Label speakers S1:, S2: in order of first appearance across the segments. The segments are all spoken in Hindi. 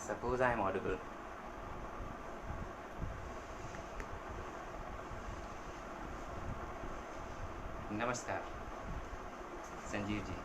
S1: Suppose I am audible. नमस्कार संजीव जी।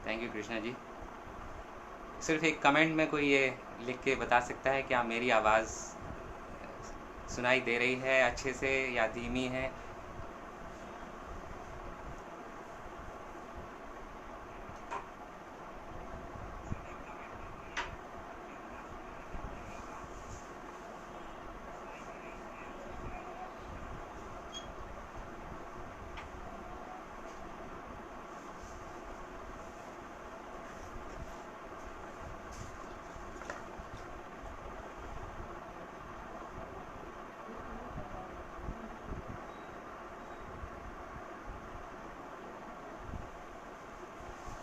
S1: Thank you Krishna ji. सिर्फ एक कमेंट में कोई ये लिख के बता सकता है क्या मेरी आवाज़ सुनाई दे रही है अच्छे से या धीमी है?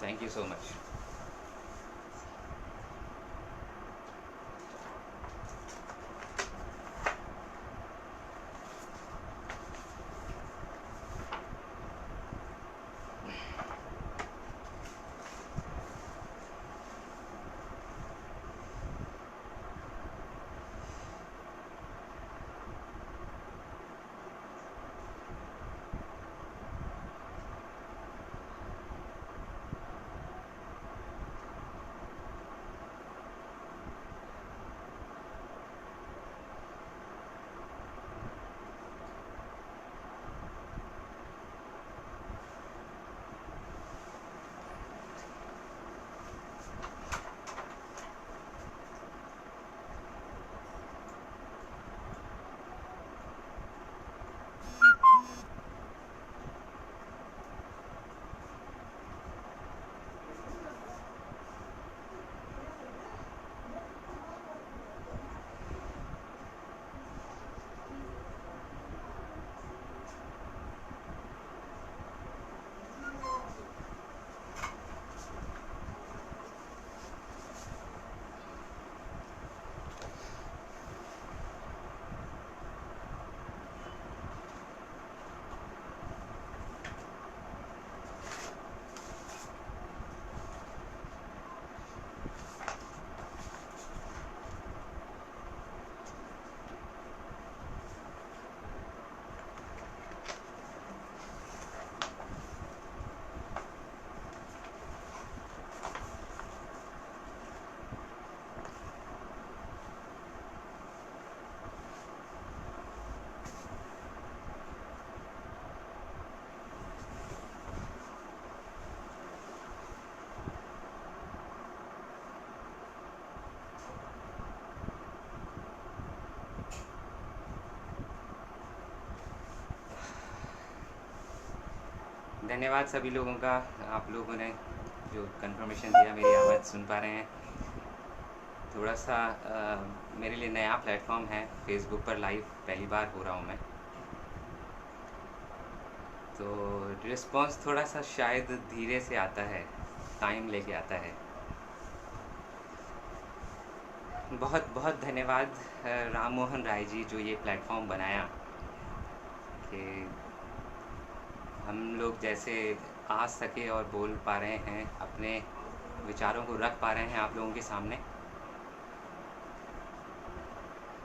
S1: Thank you so much. धन्यवाद सभी लोगों का। आप लोगों ने जो कंफर्मेशन दिया मेरी आवाज़ सुन पा रहे हैं। थोड़ा सा मेरे लिए नया प्लेटफॉर्म है, फेसबुक पर लाइव पहली बार हो रहा हूँ मैं, तो रिस्पांस थोड़ा सा शायद धीरे से आता है, टाइम लेके आता है। बहुत बहुत धन्यवाद राम मोहन राय जी जो ये प्लेटफॉर्म बनाया कि हम लोग जैसे आ सके और बोल पा रहे हैं, अपने विचारों को रख पा रहे हैं आप लोगों के सामने।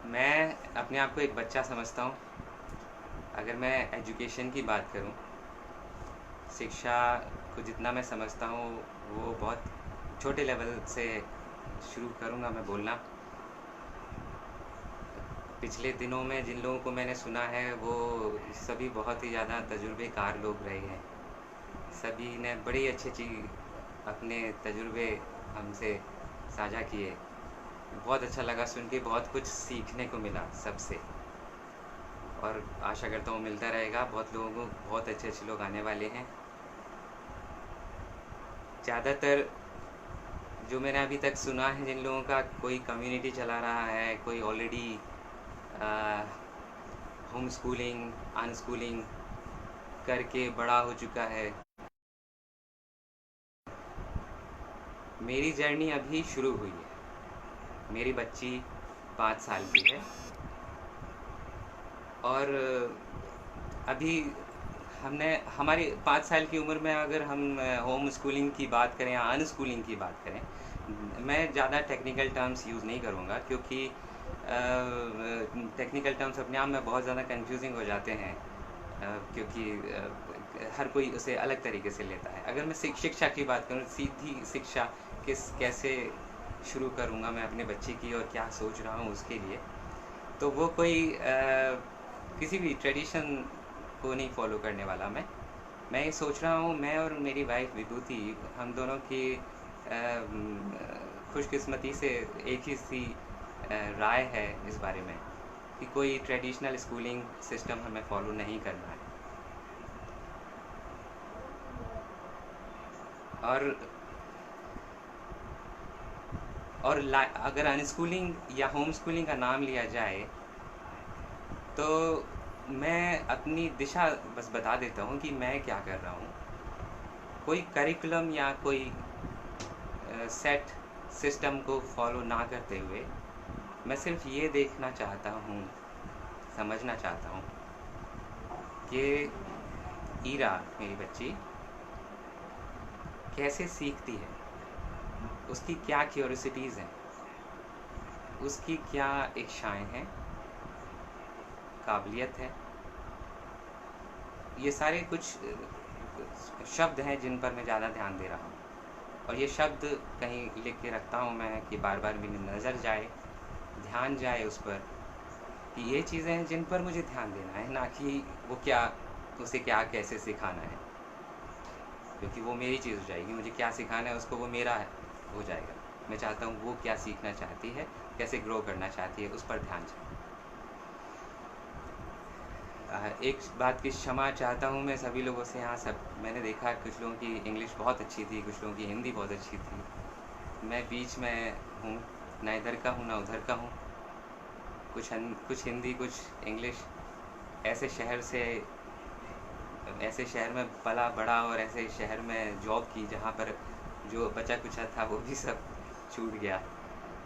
S1: मैं अपने आप को एक बच्चा समझता हूँ। अगर मैं एजुकेशन की बात करूँ, शिक्षा को जितना मैं समझता हूँ वो बहुत छोटे लेवल से शुरू करूँगा मैं बोलना। पिछले दिनों में जिन लोगों को मैंने सुना है वो सभी बहुत ही ज़्यादा तजुर्बेकार लोग रहे हैं। सभी ने बड़ी अच्छी अपने तजुर्बे हमसे साझा किए। बहुत अच्छा लगा सुन के, बहुत कुछ सीखने को मिला सबसे, और आशा करता हूँ मिलता रहेगा। बहुत लोगों को, बहुत अच्छे लोग आने वाले हैं। ज़्यादातर जो मैंने अभी तक सुना है जिन लोगों का, कोई कम्युनिटी चला रहा है, कोई ऑलरेडी होम स्कूलिंग अनस्कूलिंग करके बड़ा हो चुका है। मेरी जर्नी अभी शुरू हुई है। मेरी बच्ची 5 साल की है और अभी हमने हमारी 5 साल की उम्र में अगर हम होम स्कूलिंग की बात करें या अनस्कूलिंग की बात करें, मैं ज़्यादा टेक्निकल टर्म्स यूज़ नहीं करूँगा क्योंकि टेक्निकल टर्म्स अपने आप में बहुत ज़्यादा कंफ्यूजिंग हो जाते हैं, क्योंकि हर कोई उसे अलग तरीके से लेता है। अगर मैं शिक्षा की बात करूँ, सीधी शिक्षा कैसे शुरू करूँगा मैं अपने बच्चे की और क्या सोच रहा हूँ उसके लिए, तो वो कोई किसी भी ट्रेडिशन को नहीं फॉलो करने वाला। मैं ये सोच रहा हूँ, मैं और मेरी वाइफ विभूति, हम दोनों की खुशकिस्मती से एक ही सी राय है इस बारे में कि कोई ट्रेडिशनल स्कूलिंग सिस्टम हमें फॉलो नहीं करना है। और अगर अनस्कूलिंग या होम स्कूलिंग का नाम लिया जाए तो मैं अपनी दिशा बस बता देता हूँ कि मैं क्या कर रहा हूँ। कोई करिकुलम या कोई सेट सिस्टम को फॉलो ना करते हुए मैं सिर्फ ये देखना चाहता हूँ, समझना चाहता हूँ कि ईरा मेरी बच्ची कैसे सीखती है, उसकी क्या क्यूरियोसिटीज़ हैं, उसकी क्या इच्छाएं हैं, काबिलियत है। ये सारे कुछ शब्द हैं जिन पर मैं ज़्यादा ध्यान दे रहा हूँ, और ये शब्द कहीं लिख के रखता हूँ मैं कि बार बार मेरी नज़र जाए, ध्यान जाए उस पर कि ये चीज़ें हैं जिन पर मुझे ध्यान देना है, ना कि वो क्या, उसे क्या कैसे सिखाना है, क्योंकि वो मेरी चीज़ हो जाएगी। मुझे क्या सिखाना है उसको, वो मेरा है हो जाएगा। मैं चाहता हूँ वो क्या सीखना चाहती है, कैसे ग्रो करना चाहती है, उस पर ध्यान जाए। एक बात की क्षमा चाहता हूँ मैं सभी लोगों से यहाँ। सब मैंने देखा कुछ लोगों की इंग्लिश बहुत अच्छी थी, कुछ लोगों की हिंदी बहुत अच्छी थी। मैं बीच में हूँ, ना इधर का हूँ ना उधर का हूँ। कुछ हिंदी कुछ इंग्लिश। ऐसे शहर में पला बड़ा और ऐसे शहर में जॉब की जहाँ पर जो बचा कुचा था वो भी सब छूट गया।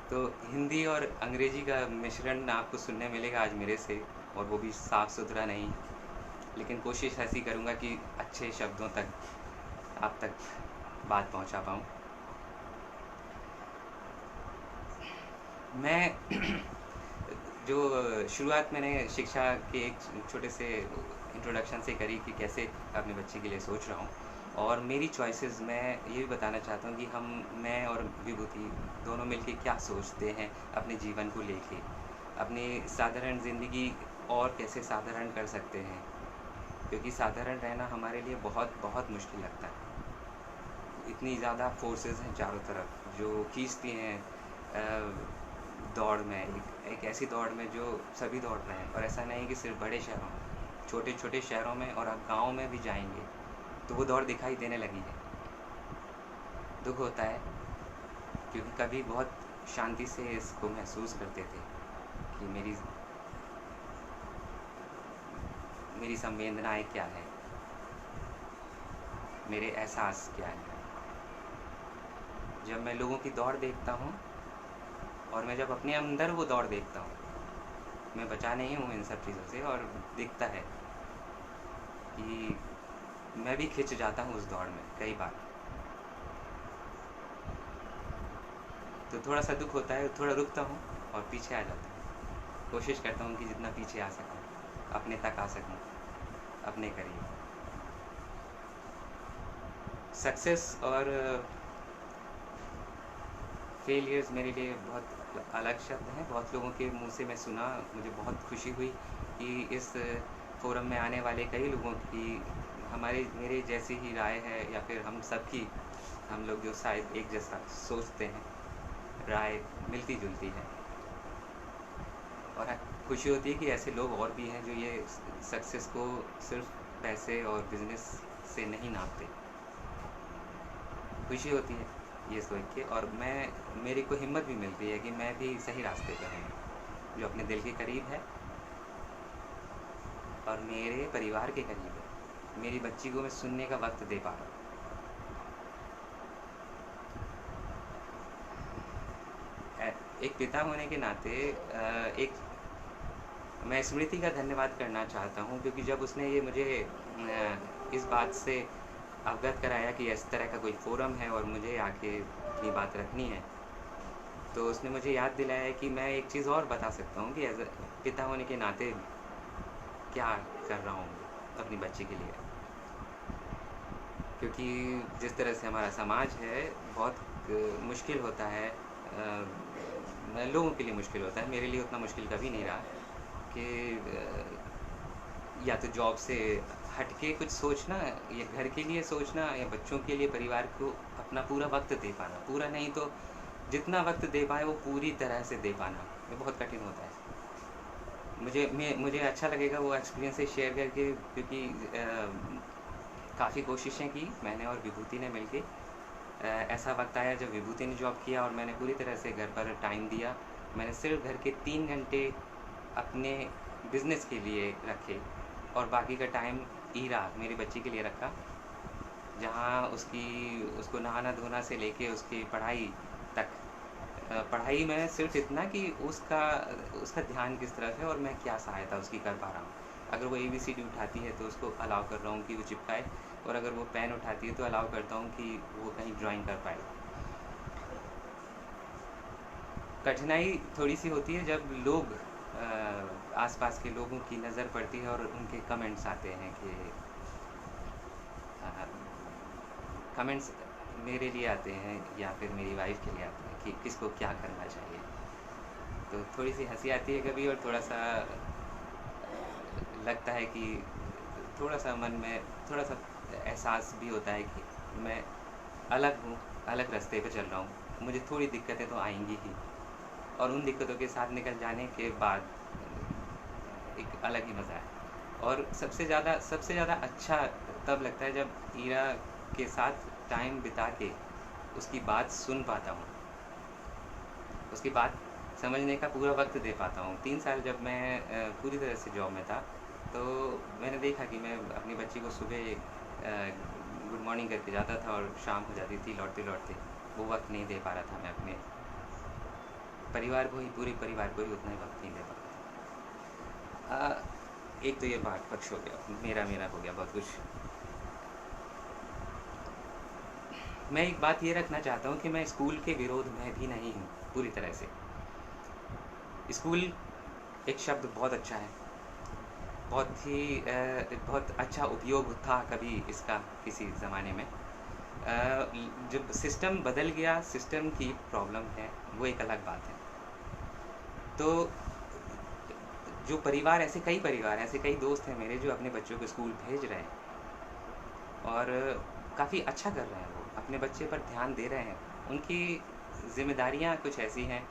S1: तो हिंदी और अंग्रेजी का मिश्रण आपको सुनने मिलेगा आज मेरे से, और वो भी साफ़ सुथरा नहीं, लेकिन कोशिश ऐसी करूँगा कि अच्छे शब्दों तक आप तक बात पहुँचा पाऊँ। मैं जो शुरुआत मैंने शिक्षा के एक छोटे से इंट्रोडक्शन से करी कि कैसे अपने बच्चे के लिए सोच रहा हूँ, और मेरी चॉइसेस मैं ये भी बताना चाहता हूँ कि मैं और विभूति दोनों मिलके क्या सोचते हैं अपने जीवन को लेके, अपनी साधारण ज़िंदगी और कैसे साधारण कर सकते हैं, क्योंकि साधारण रहना हमारे लिए बहुत बहुत मुश्किल लगता है। इतनी ज़्यादा फोर्सेस हैं चारों तरफ जो खींचती हैं दौड़ में, एक ऐसी दौड़ में जो सभी दौड़ रहे हैं। और ऐसा नहीं कि सिर्फ बड़े शहरों में, छोटे छोटे शहरों में और आप गाँव में भी जाएंगे तो वो दौड़ दिखाई देने लगी है। दुख होता है क्योंकि कभी बहुत शांति से इसको महसूस करते थे कि मेरी संवेदनाएं क्या है, मेरे एहसास क्या है। जब मैं लोगों की दौड़ देखता हूँ और मैं जब अपने अंदर वो दौड़ देखता हूँ, मैं बचा नहीं हूँ इन सब चीज़ों से, और दिखता है कि मैं भी खिंच जाता हूँ उस दौड़ में कई बार। तो थोड़ा सा दुख होता है, थोड़ा रुकता हूँ और पीछे आ जाता हूँ। कोशिश करता हूँ कि जितना पीछे आ सकूँ, अपने तक आ सकूँ, अपने करीब। सक्सेस और फेलियर्स मेरे लिए बहुत अलग शब्द हैं। बहुत लोगों के मुंह से मैं सुना, मुझे बहुत खुशी हुई कि इस फोरम में आने वाले कई लोगों की मेरे जैसी ही राय है, या फिर हम लोग जो शायद एक जैसा सोचते हैं, राय मिलती जुलती है। और खुशी होती है कि ऐसे लोग और भी हैं जो ये सक्सेस को सिर्फ पैसे और बिजनेस से नहीं नापते। खुशी होती है ये सोच के, और मेरी को हिम्मत भी मिलती है कि मैं भी सही रास्ते पे हूँ, जो अपने दिल के करीब है और मेरे परिवार के करीब है। मेरी बच्ची को मैं सुनने का वक्त दे पा रहा हूँ। एक पिता होने के नाते एक मैं स्मृति का धन्यवाद करना चाहता हूँ, क्योंकि जब उसने ये मुझे इस बात से अवगत कराया कि इस तरह का कोई फोरम है और मुझे आके अपनी बात रखनी है, तो उसने मुझे याद दिलाया कि मैं एक चीज़ और बता सकता हूँ कि एज पिता होने के नाते क्या कर रहा हूँ अपनी बच्ची के लिए। क्योंकि जिस तरह से हमारा समाज है, बहुत मुश्किल होता है, लोगों के लिए मुश्किल होता है, मेरे लिए उतना मुश्किल कभी नहीं रहा कि या तो जॉब से हट के कुछ सोचना, या घर के लिए सोचना, या बच्चों के लिए, परिवार को अपना पूरा वक्त दे पाना, पूरा नहीं तो जितना वक्त दे पाए वो पूरी तरह से दे पाना, ये बहुत कठिन होता है। मुझे अच्छा लगेगा वो एक्सपीरियंस से शेयर करके, क्योंकि काफ़ी कोशिशें की मैंने और विभूति ने मिलके। ऐसा वक्त आया जब विभूति ने जॉब किया और मैंने पूरी तरह से घर पर टाइम दिया। मैंने सिर्फ घर के 3 घंटे अपने बिज़नेस के लिए रखे और बाकी का टाइम ईरा मेरी बच्ची के लिए रखा, जहाँ उसको नहाना धोना से लेके उसकी पढ़ाई तक। पढ़ाई में सिर्फ इतना कि उसका ध्यान किस तरफ है और मैं क्या सहायता उसकी कर पा रहा हूँ। अगर वो ABCD उठाती है तो उसको अलाउ कर रहा हूँ कि वो चिपकाए, और अगर वो पेन उठाती है तो अलाउ करता हूँ कि वो कहीं ड्राइंग कर पाए। कठिनाई थोड़ी सी होती है जब लोग आसपास के लोगों की नज़र पड़ती है और उनके कमेंट्स आते हैं कि कमेंट्स मेरे लिए आते हैं या फिर मेरी वाइफ के लिए आते हैं कि किसको क्या करना चाहिए। तो थोड़ी सी हंसी आती है कभी, और थोड़ा सा लगता है कि थोड़ा सा मन में थोड़ा सा एहसास भी होता है कि मैं अलग हूँ, अलग रास्ते पे चल रहा हूँ। मुझे थोड़ी दिक्कतें तो आएंगी ही, और उन दिक्कतों के साथ निकल जाने के बाद एक अलग ही मज़ा है। और सबसे ज़्यादा अच्छा तब लगता है जब ईरा के साथ टाइम बिता के उसकी बात सुन पाता हूँ, उसकी बात समझने का पूरा वक्त दे पाता हूँ। 3 साल जब मैं पूरी तरह से जॉब में था, तो मैंने देखा कि मैं अपनी बच्ची को सुबह गुड मॉर्निंग करके जाता था और शाम हो जाती थी लौटते लौटते। वो वक्त नहीं दे पा रहा था मैं अपने परिवार को ही, पूरे परिवार को ही उतना ही वक्त नहीं दे पा रहा था। एक तो ये बात पक्ष हो गया, मेरा हो गया बहुत कुछ। मैं एक बात ये रखना चाहता हूँ कि मैं स्कूल के विरोध में भी नहीं हूँ पूरी तरह से। स्कूल एक शब्द बहुत अच्छा है, बहुत अच्छा उपयोग था कभी इसका किसी ज़माने में। जब सिस्टम बदल गया, सिस्टम की प्रॉब्लम है, वो एक अलग बात है। तो जो परिवार, ऐसे कई दोस्त हैं मेरे जो अपने बच्चों को स्कूल भेज रहे हैं और काफ़ी अच्छा कर रहे हैं, वो अपने बच्चे पर ध्यान दे रहे हैं। उनकी जिम्मेदारियां कुछ ऐसी हैं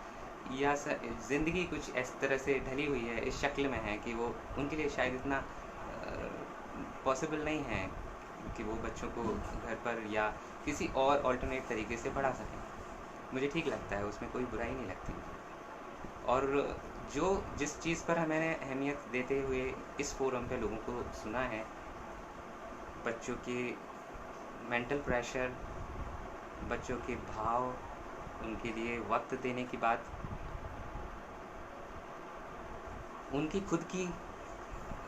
S1: या ज़िंदगी कुछ इस तरह से ढली हुई है, इस शक्ल में है कि वो उनके लिए शायद इतना पॉसिबल नहीं है कि वो बच्चों को घर पर या किसी और ऑल्टरनेट तरीके से पढ़ा सकें। मुझे ठीक लगता है, उसमें कोई बुराई नहीं लगती। और जिस चीज़ पर मैंने अहमियत देते हुए इस फोरम पे लोगों को सुना है, बच्चों की मेंटल प्रेशर, बच्चों के भाव, उनके लिए वक्त देने की बात, उनकी खुद की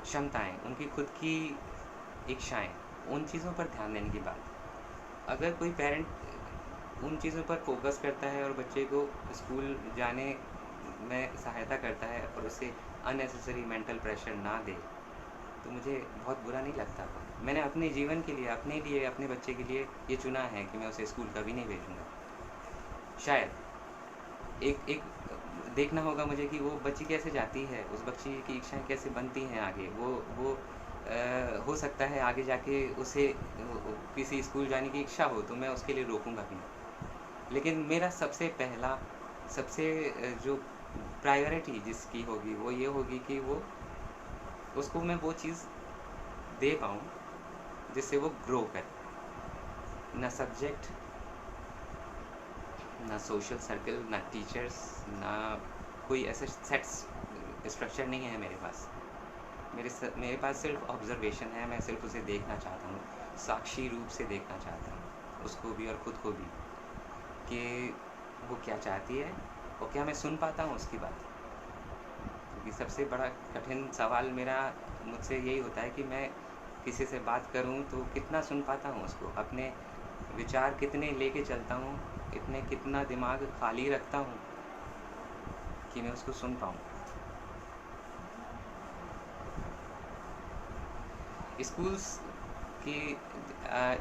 S1: क्षमताएं, उनकी खुद की इच्छाएं, उन चीज़ों पर ध्यान देने की बात। अगर कोई पेरेंट उन चीज़ों पर फोकस करता है और बच्चे को स्कूल जाने में सहायता करता है और उसे अननेसेसरी मेंटल प्रेशर ना दे, तो मुझे बहुत बुरा नहीं लगता। मैंने अपने जीवन के लिए, अपने लिए, अपने बच्चे के लिए ये चुना है कि मैं उसे स्कूल कभी नहीं भेजूँगा। शायद एक देखना होगा मुझे कि वो बच्ची कैसे जाती है, उस बच्ची की इच्छाएं कैसे बनती हैं आगे। वो हो सकता है आगे जाके उसे किसी स्कूल जाने की इच्छा हो, तो मैं उसके लिए रोकूंगा भी नहीं। लेकिन मेरा सबसे जो प्रायोरिटी जिसकी होगी वो ये होगी कि उसको मैं वो चीज़ दे पाऊँ जिससे वो ग्रो करे। ना सब्जेक्ट, ना सोशल सर्कल, ना टीचर्स, ना कोई ऐसे सेट स्ट्रक्चर नहीं है मेरे पास। मेरे पास सिर्फ ऑब्जर्वेशन है। मैं सिर्फ उसे देखना चाहता हूँ, साक्षी रूप से देखना चाहता हूँ उसको भी और ख़ुद को भी, कि वो क्या चाहती है और क्या मैं सुन पाता हूँ उसकी बात। क्योंकि सबसे बड़ा कठिन सवाल मेरा मुझसे यही होता है कि मैं किसी से बात करूँ तो कितना सुन पाता हूँ उसको, अपने विचार कितने लेके चलता हूँ, कितना दिमाग खाली रखता हूँ कि मैं उसको सुन पाऊँ।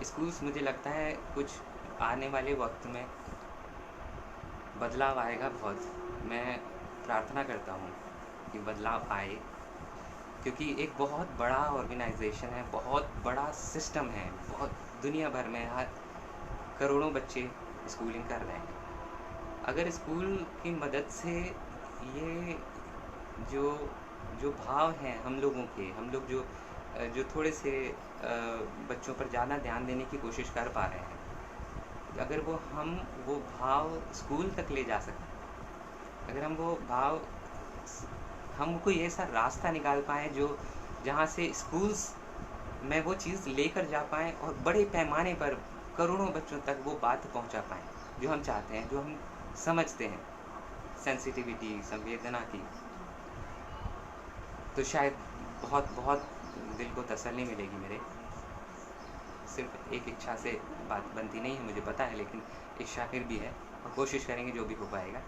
S1: स्कूल्स मुझे लगता है कुछ आने वाले वक्त में बदलाव आएगा बहुत। मैं प्रार्थना करता हूँ कि बदलाव आए, क्योंकि एक बहुत बड़ा ऑर्गेनाइजेशन है, बहुत बड़ा सिस्टम है, बहुत दुनिया भर में हर करोड़ों बच्चे स्कूलिंग कर रहे हैं। अगर स्कूल की मदद से ये जो जो भाव हैं हम लोगों के, हम लोग जो थोड़े से बच्चों पर ज़्यादा ध्यान देने की कोशिश कर पा रहे हैं, अगर वो भाव स्कूल तक ले जा सकें, अगर हम कोई ऐसा रास्ता निकाल पाएँ जो जहाँ से स्कूल्स में वो चीज़ लेकर जा पाएँ और बड़े पैमाने पर करोड़ों बच्चों तक वो बात पहुँचा पाएँ जो हम चाहते हैं, जो हम समझते हैं, सेंसिटिविटी, संवेदना की, तो शायद बहुत बहुत दिल को तसल्ली मिलेगी मेरे। सिर्फ एक इच्छा से बात बनती नहीं है, मुझे पता है, लेकिन इच्छा फिर भी है और कोशिश करेंगे जो भी हो पाएगा।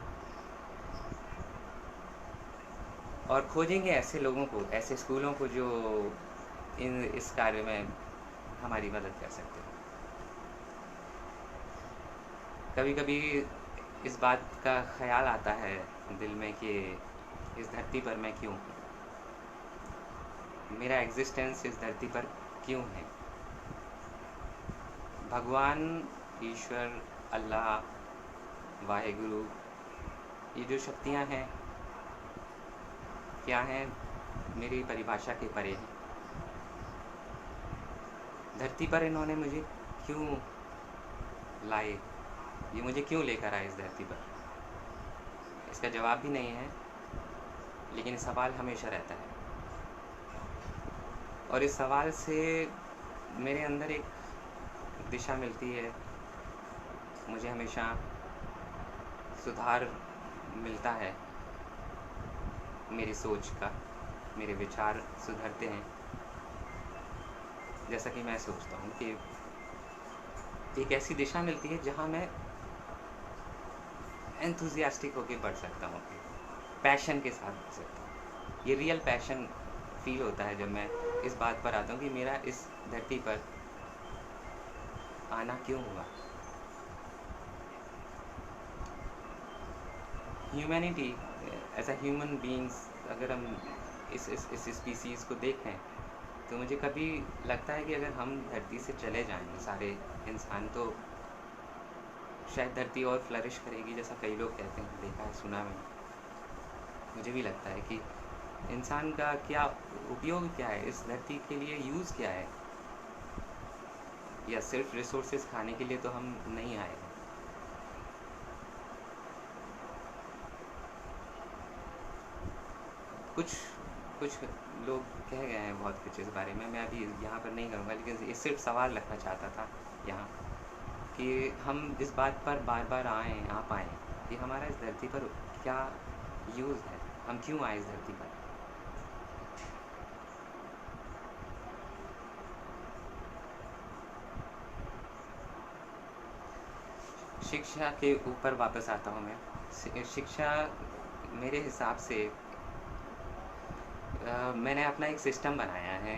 S1: और खोजेंगे ऐसे लोगों को, ऐसे स्कूलों को जो इस कार्य में हमारी मदद कर सकते हैं। कभी कभी इस बात का ख्याल आता है दिल में कि इस धरती पर मैं क्यों हूँ, मेरा एग्जिस्टेंस इस धरती पर क्यों है। भगवान, ईश्वर, अल्लाह, वाहेगुरु, ये जो शक्तियाँ हैं क्या हैं, मेरी परिभाषा के परे हैं। धरती पर इन्होंने मुझे क्यों लाए, ये मुझे क्यों लेकर आए इस धरती पर, इसका जवाब भी नहीं है, लेकिन सवाल हमेशा रहता है। और इस सवाल से मेरे अंदर एक दिशा मिलती है, मुझे हमेशा सुधार मिलता है, मेरी सोच का, मेरे विचार सुधरते हैं। जैसा कि मैं सोचता हूँ कि एक ऐसी दिशा मिलती है जहाँ मैं एंथुजियास्टिक होकर बढ़ सकता हूँ, पैशन के साथ बढ़ सकता हूँ। ये रियल पैशन फील होता है जब मैं इस बात पर आता हूँ कि मेरा इस धरती पर आना क्यों हुआ। Humanity as a human beings, अगर हम इस स्पीसीज़ को देखें तो मुझे कभी लगता है कि अगर हम धरती से चले जाएं सारे इंसान, तो शायद धरती और फ्लरिश करेगी, जैसा कई लोग कहते हैं, देखा है, सुना मैंने। मुझे भी लगता है कि इंसान का क्या उपयोग क्या है, इस धरती के लिए यूज़ क्या है, या सिर्फ रिसोर्सेज खाने के लिए तो हम नहीं आए हैं। कुछ लोग कह गए हैं बहुत कुछ इस बारे में, मैं अभी यहाँ पर नहीं करूँगा, लेकिन ये सिर्फ सवाल रखना चाहता था यहाँ कि हम इस बात पर बार बार आ पाएँ कि हमारा इस धरती पर क्या यूज़ है, हम क्यों आए इस धरती पर। शिक्षा के ऊपर वापस आता हूँ मैं। शिक्षा मेरे हिसाब से मैंने अपना एक सिस्टम बनाया है,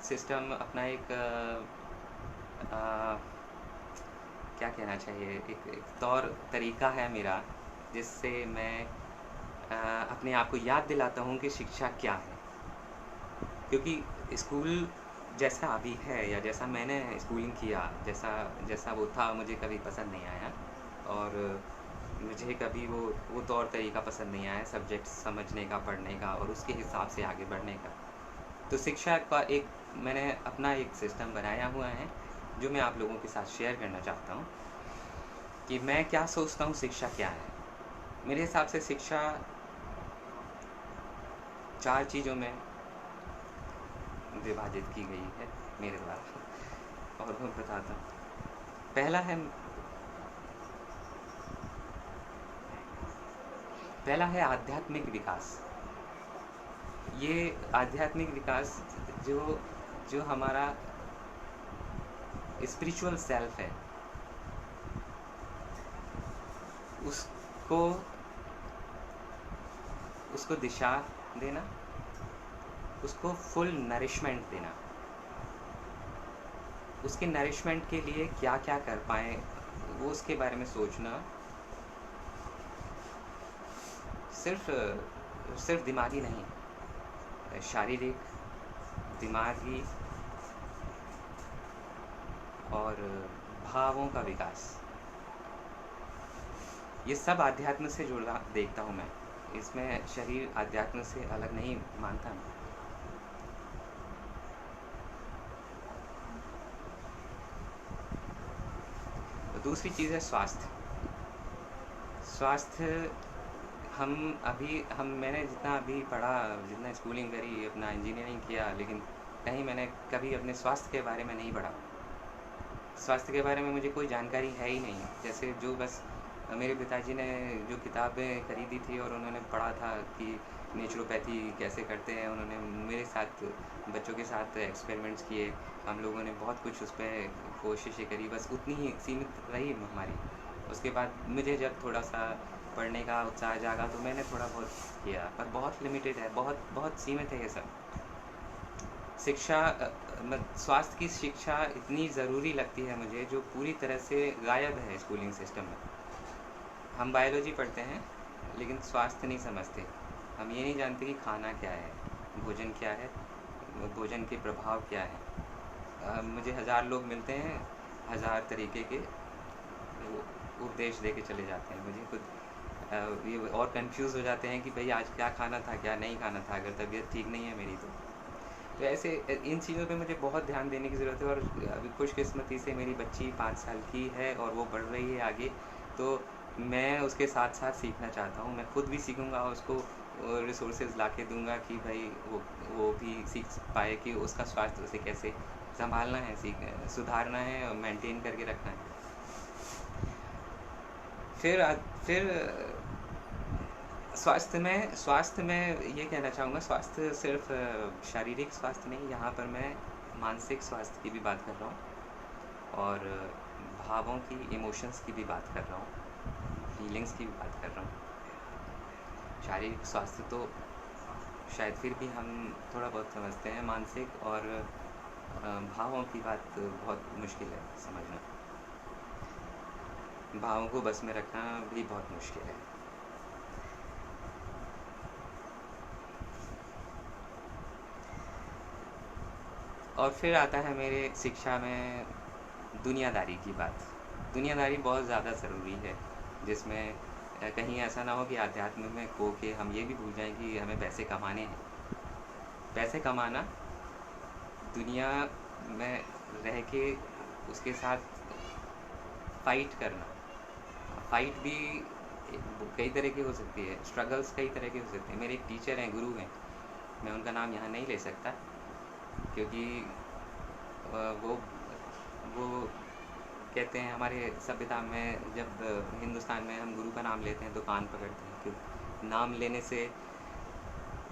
S1: सिस्टम अपना एक क्या कहना चाहिए, एक तौर तरीका है मेरा, जिससे मैं अपने आप को याद दिलाता हूँ कि शिक्षा क्या है। क्योंकि स्कूल जैसा अभी है, या जैसा मैंने स्कूलिंग किया, जैसा वो था, मुझे कभी पसंद नहीं आया, और मुझे कभी वो तौर तरीका पसंद नहीं आया सब्जेक्ट समझने का, पढ़ने का, और उसके हिसाब से आगे बढ़ने का। तो शिक्षा का मैंने अपना एक सिस्टम बनाया हुआ है जो मैं आप लोगों के साथ शेयर करना चाहता हूँ। कि मैं क्या सोचता हूँ शिक्षा क्या है। मेरे हिसाब से शिक्षा 4 चीज़ों में विभाजित की गई है मेरे द्वारा, और मैं बताता हूँ। पहला है आध्यात्मिक विकास। ये आध्यात्मिक विकास जो जो हमारा स्पिरिचुअल सेल्फ है, उसको उसको दिशा देना, उसको फुल नरिशमेंट देना, उसके नरिशमेंट के लिए क्या क्या कर पाए वो उसके बारे में सोचना। सिर्फ दिमागी नहीं, शारीरिक, दिमागी और भावों का विकास, ये सब आध्यात्म से जुड़ा देखता हूँ मैं। इसमें शरीर आध्यात्म से अलग नहीं मानता मैं। दूसरी चीज़ है स्वास्थ्य। मैंने जितना अभी पढ़ा, जितना स्कूलिंग करी, अपना इंजीनियरिंग किया, लेकिन कहीं मैंने कभी अपने स्वास्थ्य के बारे में नहीं पढ़ा। स्वास्थ्य के बारे में मुझे कोई जानकारी है ही नहीं। जैसे जो बस मेरे पिताजी ने जो किताबें खरीदी थी और उन्होंने पढ़ा था कि नेचुरोपैथी कैसे करते हैं, उन्होंने मेरे साथ बच्चों के साथ एक्सपेरिमेंट्स किए, हम लोगों ने बहुत कुछ उस पर कोशिशें करी, बस उतनी ही सीमित रही हमारी। उसके बाद मुझे जब थोड़ा सा पढ़ने का उत्साह जागा तो मैंने थोड़ा बहुत किया, पर बहुत लिमिटेड है, बहुत बहुत सीमित है ये सब। शिक्षा, स्वास्थ्य की शिक्षा इतनी ज़रूरी लगती है मुझे, जो पूरी तरह से गायब है स्कूलिंग सिस्टम में। हम बायोलॉजी पढ़ते हैं लेकिन स्वास्थ्य नहीं समझते। हम ये नहीं जानते कि खाना क्या है, भोजन क्या है, भोजन के प्रभाव क्या है। मुझे 1000 लोग मिलते हैं, 1000 तरीके के उपदेश दे के चले जाते हैं। मुझे खुद ये और कंफ्यूज हो जाते हैं कि भाई आज क्या खाना था, क्या नहीं खाना था, अगर तबीयत ठीक नहीं है मेरी तो ऐसे इन चीज़ों पे मुझे बहुत ध्यान देने की ज़रूरत है। और अभी खुशकिस्मती से मेरी बच्ची 5 साल की है और वो बढ़ रही है आगे, तो मैं उसके साथ साथ सीखना चाहता हूँ। मैं खुद भी सीखूँगा, उसको रिसोर्सेज ला के दूँगा कि भाई वो भी सीख पाए कि उसका स्वास्थ्य उसे कैसे संभालना है, सुधारना है और मेंटेन करके रखना है। फिर स्वास्थ्य में ये कहना चाहूँगा, स्वास्थ्य सिर्फ शारीरिक स्वास्थ्य नहीं, यहाँ पर मैं मानसिक स्वास्थ्य की भी बात कर रहा हूँ और भावों की, इमोशंस की भी बात कर रहा हूँ, फीलिंग्स की भी बात कर रहा हूँ। शारीरिक स्वास्थ्य तो शायद फिर भी हम थोड़ा बहुत समझते हैं, मानसिक और भावों की बात बहुत मुश्किल है समझना। भावों को बस में रखना भी बहुत मुश्किल है। और फिर आता है मेरे शिक्षा में दुनियादारी की बात। दुनियादारी बहुत ज़्यादा ज़रूरी है, जिसमें कहीं ऐसा ना हो कि आध्यात्म में खो के हम ये भी भूल जाएं कि हमें पैसे कमाने हैं। पैसे कमाना, दुनिया में रह के उसके साथ फाइट करना, फाइट भी कई तरह की हो सकती है, स्ट्रगल्स कई तरह के हो सकते हैं। मेरे एक टीचर हैं, गुरु हैं, मैं उनका नाम यहाँ नहीं ले सकता क्योंकि वो कहते हैं, हमारे सभ्यता में जब हिंदुस्तान में हम गुरु का नाम लेते हैं तो कान पकड़ते हैं, क्योंकि नाम लेने से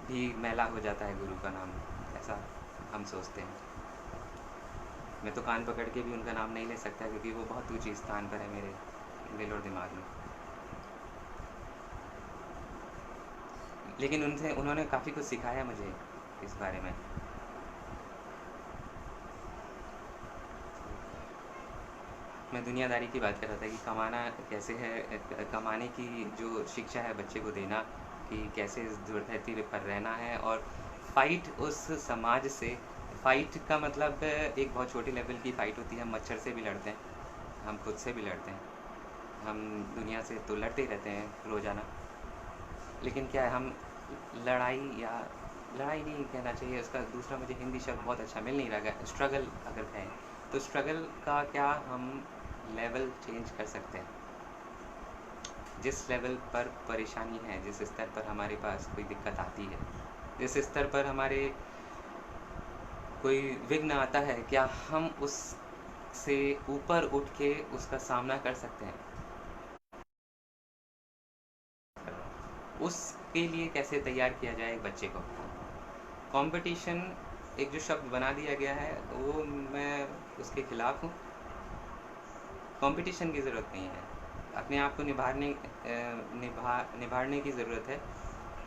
S1: भी मैला हो जाता है गुरु का नाम, ऐसा हम सोचते हैं। मैं तो कान पकड़ के भी उनका नाम नहीं ले सकता क्योंकि वो बहुत ऊंची स्थान पर है मेरे दिल और दिमाग में। लेकिन उन्होंने काफ़ी कुछ सिखाया मुझे इस बारे में। मैं दुनियादारी की बात कर रहा था कि कमाना कैसे है, कमाने की जो शिक्षा है बच्चे को देना, कि कैसे इस धरती पर रहना है, और फाइट उस समाज से। फाइट का मतलब एक बहुत छोटी लेवल की फ़ाइट होती है, हम मच्छर से भी लड़ते हैं, हम खुद से भी लड़ते हैं, हम दुनिया से तो लड़ते ही रहते हैं रोज़ाना। लेकिन क्या है, हम लड़ाई नहीं कहना चाहिए, उसका दूसरा मुझे हिंदी शब्द बहुत अच्छा मिल नहीं रहा है, स्ट्रगल अगर कहें तो स्ट्रगल का क्या हम लेवल चेंज कर सकते हैं। जिस लेवल पर परेशानी है, जिस स्तर पर हमारे पास कोई दिक्कत आती है, जिस स्तर पर हमारे कोई विघ्न आता है, क्या हम उससे ऊपर उठ के उसका सामना कर सकते हैं? उसके लिए कैसे तैयार किया जाए एक बच्चे को? कंपटीशन एक जो शब्द बना दिया गया है वो मैं उसके खिलाफ हूँ। कंपटीशन की ज़रूरत नहीं है, अपने आप को निभाने की ज़रूरत है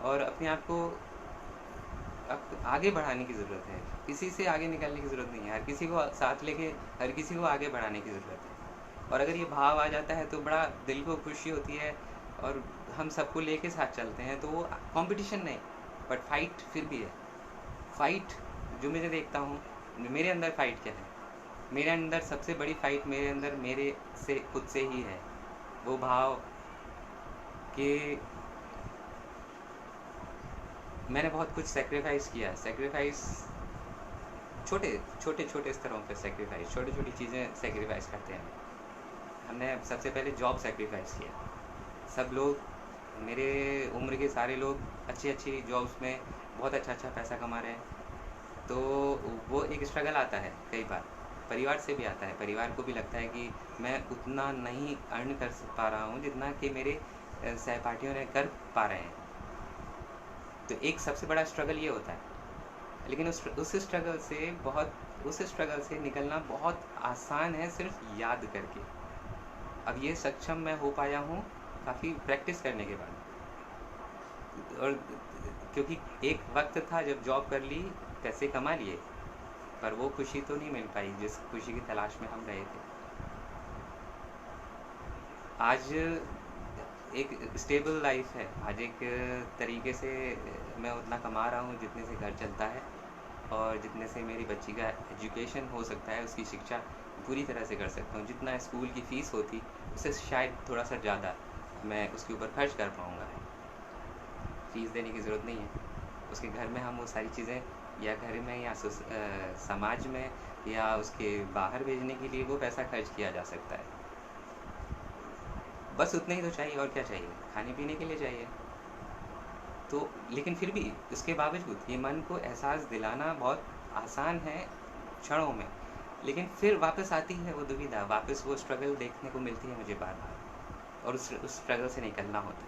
S1: और अपने आप को आगे बढ़ाने की ज़रूरत है। किसी से आगे निकलने की ज़रूरत नहीं है, हर किसी को साथ लेके हर किसी को आगे बढ़ाने की ज़रूरत है। और अगर ये भाव आ जाता है तो बड़ा दिल को खुशी होती है और हम सबको लेके साथ चलते हैं, तो वो कंपटीशन नहीं बट फाइट फिर भी है। फाइट जो मैं देखता हूँ, मेरे अंदर फाइट क्या है, मेरे अंदर सबसे बड़ी फाइट मेरे अंदर मेरे से खुद से ही है। वो भाव कि मैंने बहुत कुछ सेक्रीफाइस किया, सेक्रीफाइस छोटे स्तरों पर सेक्रीफाइस, छोटी छोटी चीज़ें सेक्रीफाइस करते हैं। हमने सबसे पहले जॉब सेक्रीफाइस किया। सब लोग, मेरे उम्र के सारे लोग अच्छी जॉब्स में बहुत अच्छा पैसा कमा रहे हैं, तो वो एक स्ट्रगल आता है कई बार, परिवार से भी आता है। परिवार को भी लगता है कि मैं उतना नहीं अर्न कर पा रहा हूँ जितना कि मेरे सहपाठियों ने कर पा रहे हैं। तो एक सबसे बड़ा स्ट्रगल ये होता है, लेकिन उस स्ट्रगल से निकलना बहुत आसान है सिर्फ याद करके। अब ये सक्षम मैं हो पाया हूँ काफ़ी प्रैक्टिस करने के बाद, और क्योंकि एक वक्त था जब जॉब कर ली, पैसे कमा लिए, पर वो खुशी तो नहीं मिल पाई जिस खुशी की तलाश में हम रहे थे। आज एक स्टेबल लाइफ है, आज एक तरीके से मैं उतना कमा रहा हूँ जितने से घर चलता है और जितने से मेरी बच्ची का एजुकेशन हो सकता है, उसकी शिक्षा पूरी तरह से कर सकता हूँ। जितना स्कूल की फ़ीस होती उससे शायद थोड़ा सा ज़्यादा मैं उसके ऊपर खर्च कर पाऊँगा। फ़ीस देने की ज़रूरत नहीं है, उसके घर में हम वो सारी चीज़ें, या घर में या समाज में या उसके बाहर भेजने के लिए वो पैसा खर्च किया जा सकता है। बस उतना ही तो चाहिए, और क्या चाहिए? खाने पीने के लिए चाहिए। तो लेकिन फिर भी उसके बावजूद ये मन को एहसास दिलाना बहुत आसान है क्षणों में, लेकिन फिर वापस आती है वो दुविधा, वापस वो स्ट्रगल देखने को मिलती है मुझे बार-बार, और उस स्ट्रगल से निकलना होता है।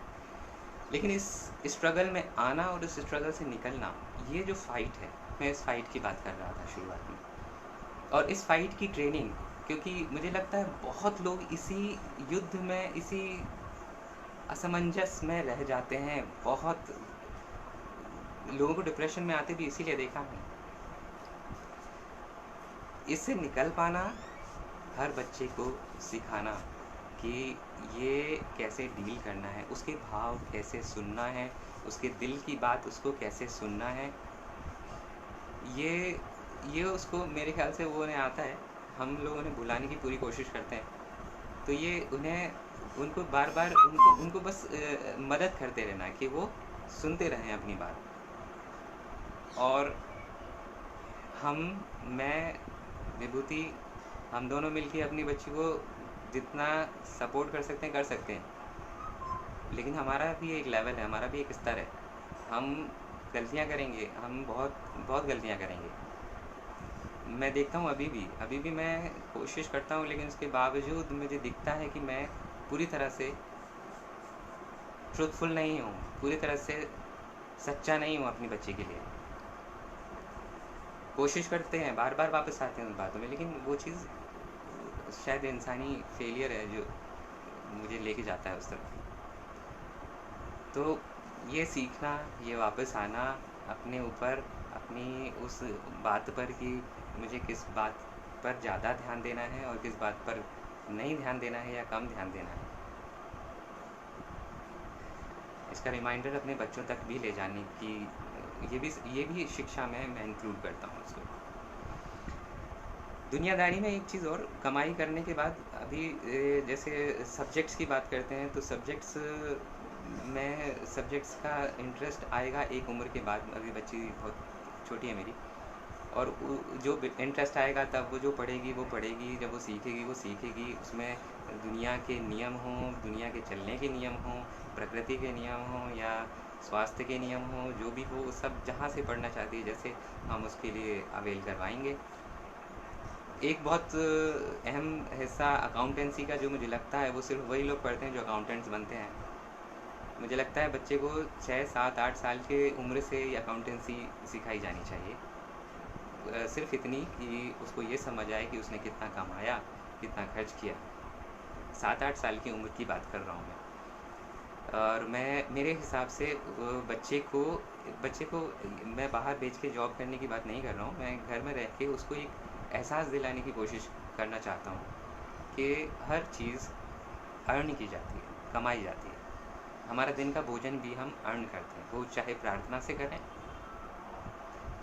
S1: लेकिन इस स्ट्रगल में आना और उस स्ट्रगल से निकलना, ये जो फ़ाइट है, मैं इस फ़ाइट की बात कर रहा था शुरुआत में। और इस फ़ाइट की ट्रेनिंग, क्योंकि मुझे लगता है बहुत लोग इसी युद्ध में, इसी असमंजस में रह जाते हैं। बहुत लोगों को डिप्रेशन में आते भी इसीलिए देखा है। इससे निकल पाना, हर बच्चे को सिखाना कि ये कैसे डील करना है, उसके भाव कैसे सुनना है, उसके दिल की बात उसको कैसे सुनना है, ये उसको मेरे ख्याल से वो उन्हें आता है। हम लोग उन्हें भुलाने की पूरी कोशिश करते हैं। तो ये उनको बार-बार उनको बस मदद करते रहना कि वो सुनते रहें अपनी बात। और मैं, विभूति, हम दोनों मिलके अपनी बच्ची को जितना सपोर्ट कर सकते हैं कर सकते हैं, लेकिन हमारा भी एक लेवल है, हमारा भी एक स्तर है। हम गलतियाँ करेंगे, हम बहुत गलतियाँ करेंगे। मैं देखता हूँ अभी भी मैं कोशिश करता हूँ, लेकिन उसके बावजूद मुझे दिखता है कि मैं पूरी तरह से ट्रूथफुल नहीं हूँ, पूरी तरह से सच्चा नहीं हूँ अपनी बच्ची के लिए। कोशिश करते हैं, बार-बार वापस आते हैं उन बातों में, लेकिन वो चीज़ शायद इंसानी फेलियर है जो मुझे लेके जाता है उस तरफ। तो ये सीखना, ये वापस आना अपने ऊपर, अपनी उस बात पर कि मुझे किस बात पर ज़्यादा ध्यान देना है और किस बात पर नहीं ध्यान देना है या कम ध्यान देना है, इसका रिमाइंडर अपने बच्चों तक भी ले जाने की, ये भी शिक्षा में मैं इंक्लूड करता हूँ इसको। दुनियादारी में एक चीज़ और, कमाई करने के बाद अभी जैसे सब्जेक्ट्स की बात करते हैं, तो सब्जेक्ट्स का इंटरेस्ट आएगा एक उम्र के बाद। अभी बच्ची बहुत छोटी है मेरी, और जो इंटरेस्ट आएगा तब वो जो पढ़ेगी वो पढ़ेगी, जब वो सीखेगी वो सीखेगी। उसमें दुनिया के नियम हों, दुनिया के चलने के नियम हों, प्रकृति के नियम हों या स्वास्थ्य के नियम हों, जो भी हो सब जहाँ से पढ़ना चाहती है जैसे हम उसके लिए अवेल करवाएंगे। एक बहुत अहम हिस्सा अकाउंटेंसी का जो मुझे लगता है वो सिर्फ वही लोग पढ़ते हैं जो अकाउंटेंट्स बनते हैं। मुझे लगता है बच्चे को 6, 7, 8 साल के उम्र से अकाउंटेंसी सिखाई जानी चाहिए, सिर्फ इतनी कि उसको ये समझ आए कि उसने कितना कमाया, कितना खर्च किया। 7-8 साल की उम्र की बात कर रहा हूँ मैं। और मैं मेरे हिसाब से बच्चे को मैं बाहर भेज के जॉब करने की बात नहीं कर रहा हूँ, मैं घर में रह के उसको एक एहसास दिलाने की कोशिश करना चाहता हूँ कि हर चीज़ अर्न की जाती है, कमाई जाती है। हमारा दिन का भोजन भी हम अर्न करते हैं, वो चाहे प्रार्थना से करें,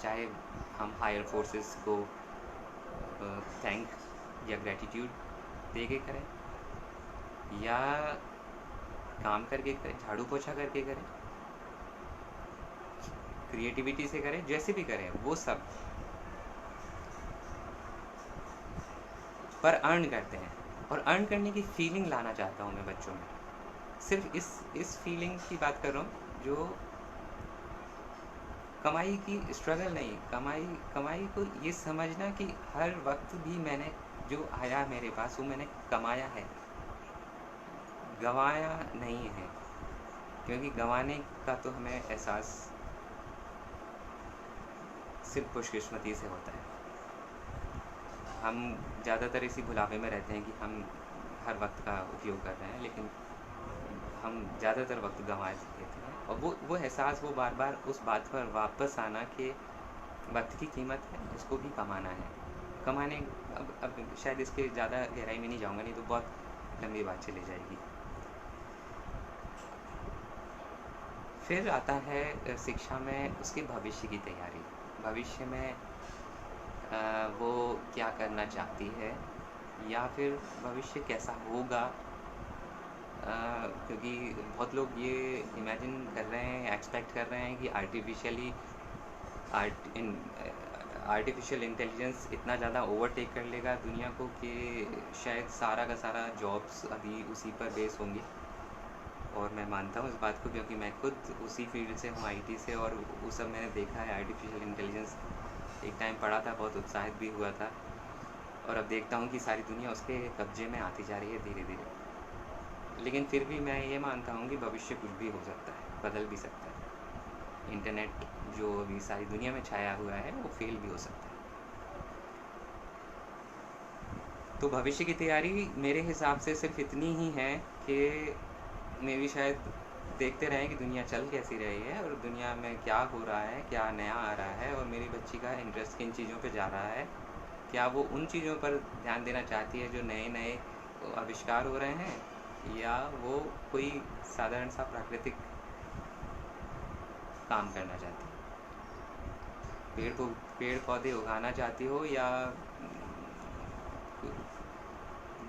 S1: चाहे हम हायर फोर्सेस को थैंक या ग्रेटिट्यूड दे के करें, या काम करके करें, झाड़ू पोछा करके करें, क्रिएटिविटी से करें, जैसे भी करें वो सब पर अर्न करते हैं। और अर्न करने की फीलिंग लाना चाहता हूँ मैं बच्चों में। सिर्फ इस फीलिंग की बात कर रहा हूँ जो कमाई की स्ट्रगल नहीं, कमाई को ये समझना कि हर वक्त भी मैंने जो आया मेरे पास वो मैंने कमाया है, गंवाया नहीं है। क्योंकि गंवाने का तो हमें एहसास सिर्फ खुशकिस्मती से होता है। हम ज़्यादातर इसी भुलावे में रहते हैं कि हम हर वक्त का उपयोग कर रहे हैं, लेकिन हम ज़्यादातर वक्त गंवा देते हैं। और वो एहसास, वो बार बार उस बात पर वापस आना कि वक्त की कीमत है, उसको भी कमाना है। कमाने अब शायद इसके ज़्यादा गहराई में नहीं जाऊँगा, नहीं तो बहुत लंबी बात चली जाएगी। फिर आता है शिक्षा में उसके भविष्य की तैयारी। भविष्य में वो क्या करना चाहती है या फिर भविष्य कैसा होगा, क्योंकि बहुत लोग ये इमेजिन कर रहे हैं, एक्सपेक्ट कर रहे हैं कि आर्टिफिशियल इंटेलिजेंस इतना ज़्यादा ओवरटेक कर लेगा दुनिया को कि शायद सारा का सारा जॉब्स अभी उसी पर बेस होंगे। और मैं मानता हूँ इस बात को, क्योंकि मैं खुद उसी फील्ड से हूँ, आईटी से, और वो सब मैंने देखा है। आर्टिफिशियल इंटेलिजेंस एक टाइम पढ़ा था, बहुत उत्साहित भी हुआ था, और अब देखता हूँ कि सारी दुनिया उसके कब्जे में आती जा रही है धीरे धीरे। लेकिन फिर भी मैं ये मानता हूँ कि भविष्य कुछ भी हो सकता है, बदल भी सकता है। इंटरनेट जो अभी सारी दुनिया में छाया हुआ है वो फेल भी हो सकता है। तो भविष्य की तैयारी मेरे हिसाब से सिर्फ इतनी ही है कि मैं भी शायद देखते रहें कि दुनिया चल कैसी रही है और दुनिया में क्या हो रहा है, क्या नया आ रहा है, और मेरी बच्ची का इंटरेस्ट किन चीज़ों पे जा रहा है। क्या वो उन चीज़ों पर ध्यान देना चाहती है जो नए नए आविष्कार हो रहे हैं, या वो कोई साधारण सा प्राकृतिक काम करना चाहती है, पेड़ पौधे उगाना चाहती हो, या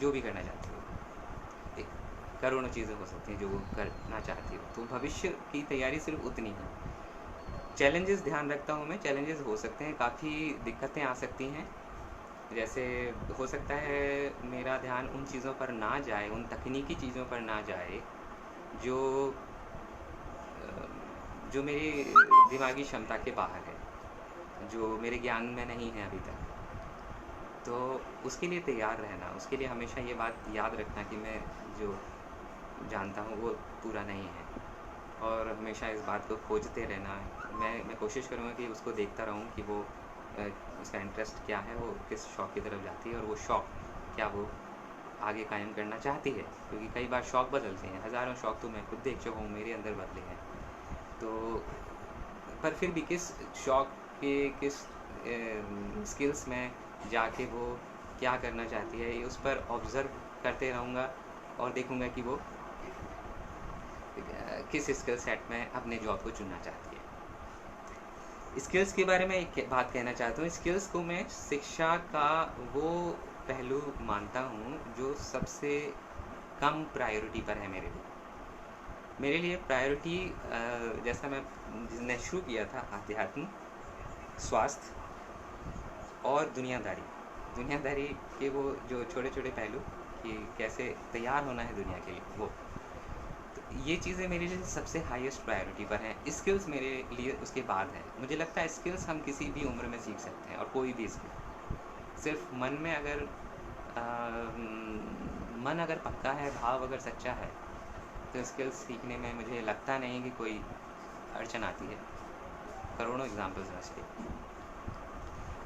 S1: जो भी करना चाहती हो। करोड़ों चीज़ें हो सकती हैं जो वो करना चाहती हो। तो भविष्य की तैयारी सिर्फ उतनी है। चैलेंजेस ध्यान रखता हूँ मैं, चैलेंजेस हो सकते हैं, काफ़ी दिक्कतें आ सकती हैं। जैसे हो सकता है मेरा ध्यान उन चीज़ों पर ना जाए, उन तकनीकी चीज़ों पर ना जाए जो मेरी दिमागी क्षमता के बाहर है, जो मेरे ज्ञान में नहीं है अभी तक। तो उसके लिए तैयार रहना, उसके लिए हमेशा ये बात याद रखना कि मैं जो जानता हूँ वो पूरा नहीं है, और हमेशा इस बात को खोजते रहना। मैं कोशिश करूँगा कि उसको देखता रहूँ कि वो उसका इंटरेस्ट क्या है, वो किस शौक़ की तरफ जाती है, और वो शौक़ क्या वो आगे कायम करना चाहती है। क्योंकि कई बार शौक़ बदलते हैं, हज़ारों शौक़ तो मैं खुद देख चुका हूँ, मेरे अंदर बदले हैं। तो पर फिर भी किस शौक़ के किस स्किल्स में जाके वो क्या करना चाहती है, उस पर ऑब्ज़र्व करते रहूँगा और देखूँगा कि वो किस स्किल सेट में अपने जॉब को चुनना चाहती है। स्किल्स के बारे में एक बात कहना चाहता हूँ। स्किल्स को मैं शिक्षा का वो पहलू मानता हूँ जो सबसे कम प्रायोरिटी पर है मेरे लिए प्रायोरिटी, जैसा मैंने शुरू किया था, आध्यात्म, स्वास्थ्य, और दुनियादारी के वो जो छोटे छोटे पहलू कि कैसे तैयार होना है दुनिया के लिए, वो तो ये चीज़ें मेरे लिए सबसे हाईएस्ट प्रायोरिटी पर हैं। स्किल्स मेरे लिए उसके बाद है। मुझे लगता है स्किल्स हम किसी भी उम्र में सीख सकते हैं, और कोई भी स्किल सिर्फ मन में अगर मन अगर पक्का है, भाव अगर सच्चा है, तो स्किल्स सीखने में मुझे लगता नहीं कि कोई अड़चन आती है। करोड़ों एग्जाम्पल्स हैं उसके।